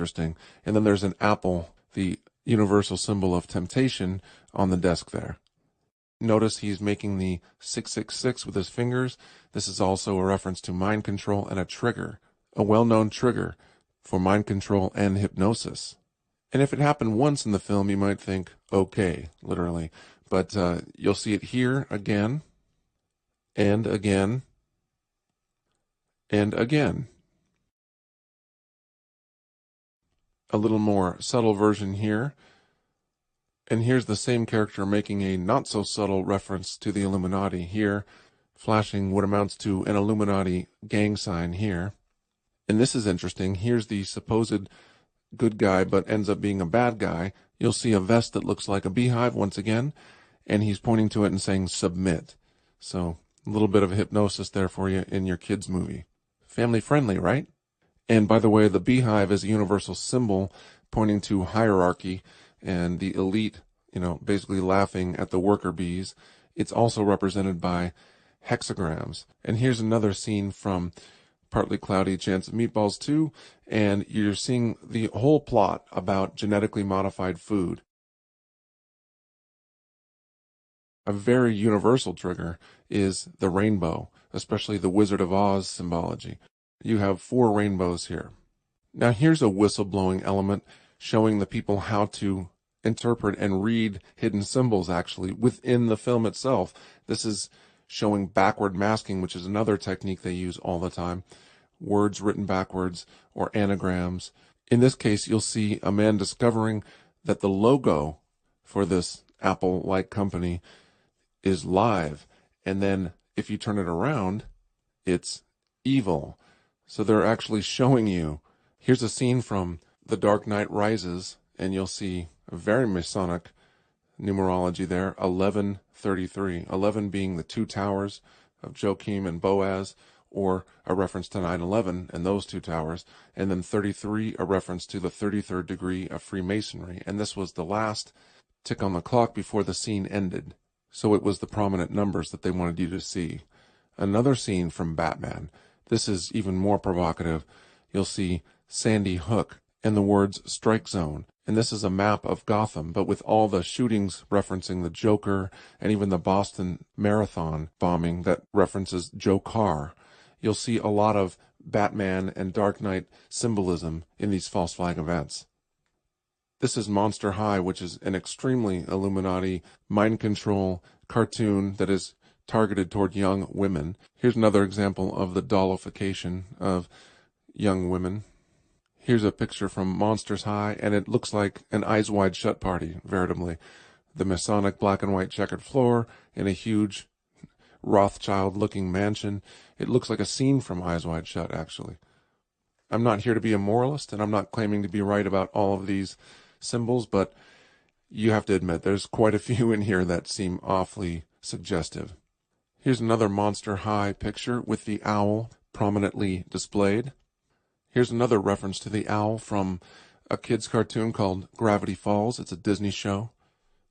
interesting. And then there's an apple, the universal symbol of temptation, on the desk there. Notice he's making the 666 with his fingers. This is also a reference to mind control and a trigger, a well-known trigger for mind control and hypnosis. And if it happened once in the film, you might think, okay, literally. But you'll see it here again, and again, and again. A little more subtle version here. And here's the same character making a not-so-subtle reference to the Illuminati here, flashing what amounts to an Illuminati gang sign here. And this is interesting. Here's the supposed good guy but ends up being a bad guy. You'll see a vest that looks like a beehive once again, and he's pointing to it and saying submit. So a little bit of hypnosis there for you in your kids' movie. Family friendly, right? And by the way, the beehive is a universal symbol pointing to hierarchy and the elite, basically laughing at the worker bees. It's also represented by hexagrams. And here's another scene from Partly Cloudy Chance of Meatballs 2, and you're seeing the whole plot about genetically modified food. A very universal trigger is the rainbow, especially the Wizard of Oz symbology. You have 4 rainbows here. Now here's a whistleblowing element showing the people how to interpret and read hidden symbols actually within the film itself. This is showing backward masking, which is another technique they use all the time. Words written backwards or anagrams. In this case, you'll see a man discovering that the logo for this Apple-like company is live. And then if you turn it around, it's evil. So they're actually showing you. Here's a scene from The Dark Knight Rises, and you'll see a very Masonic numerology there, 1133. 11 being the 2 towers of Joachim and Boaz, or a reference to 9/11 and those 2 towers, and then 33, a reference to the 33rd degree of Freemasonry. And this was the last tick on the clock before the scene ended. So it was the prominent numbers that they wanted you to see. Another scene from Batman. This is even more provocative. You'll see Sandy Hook and the words strike zone. And this is a map of Gotham, but with all the shootings referencing the Joker and even the Boston Marathon bombing that references Joe Carr. You'll see a lot of Batman and Dark Knight symbolism in these false flag events. This is Monster High, which is an extremely Illuminati mind control cartoon that is targeted toward young women. Here's another example of the dollification of young women. Here's a picture from Monsters High, and it looks like an Eyes Wide Shut party, veritably. The Masonic black and white checkered floor in a huge Rothschild-looking mansion. It looks like a scene from Eyes Wide Shut, actually. I'm not here to be a moralist, and I'm not claiming to be right about all of these symbols, but you have to admit there's quite a few in here that seem awfully suggestive. Here's another Monster High picture with the owl prominently displayed. Here's another reference to the owl from a kid's cartoon called Gravity Falls. It's a Disney show.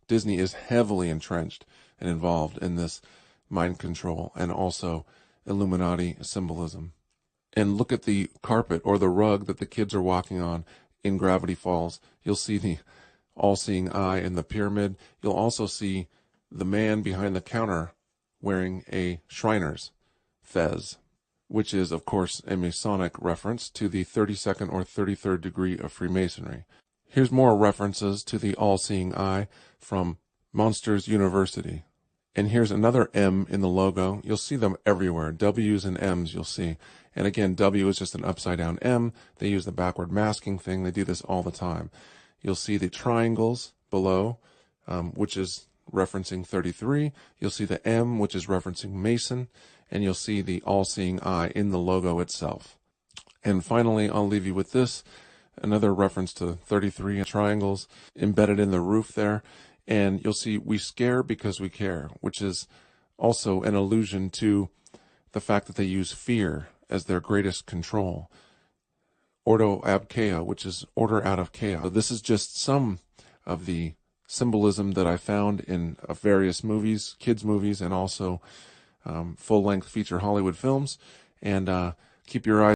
Disney is heavily entrenched and involved in this mind control and also Illuminati symbolism. And look at the carpet or the rug that the kids are walking on in Gravity Falls. You'll see the all-seeing eye in the pyramid. You'll also see the man behind the counter wearing a Shriner's fez, which is, of course, a Masonic reference to the 32nd or 33rd degree of Freemasonry. Here's more references to the all-seeing eye from Monsters University. And here's another M in the logo. You'll see them everywhere. W's and M's you'll see. And again, W is just an upside-down M. They use the backward masking thing. They do this all the time. You'll see the triangles below, which is referencing 33. You'll see the M, which is referencing Mason. And you'll see the all-seeing eye in the logo itself. And finally, I'll leave you with this. Another reference to 33 triangles embedded in the roof there. And you'll see we scare because we care, which is also an allusion to the fact that they use fear as their greatest control. Ordo ab chaos, which is order out of chaos. So this is just some of the symbolism that I found in various movies, kids' movies, and also full-length feature Hollywood films. And keep your eyes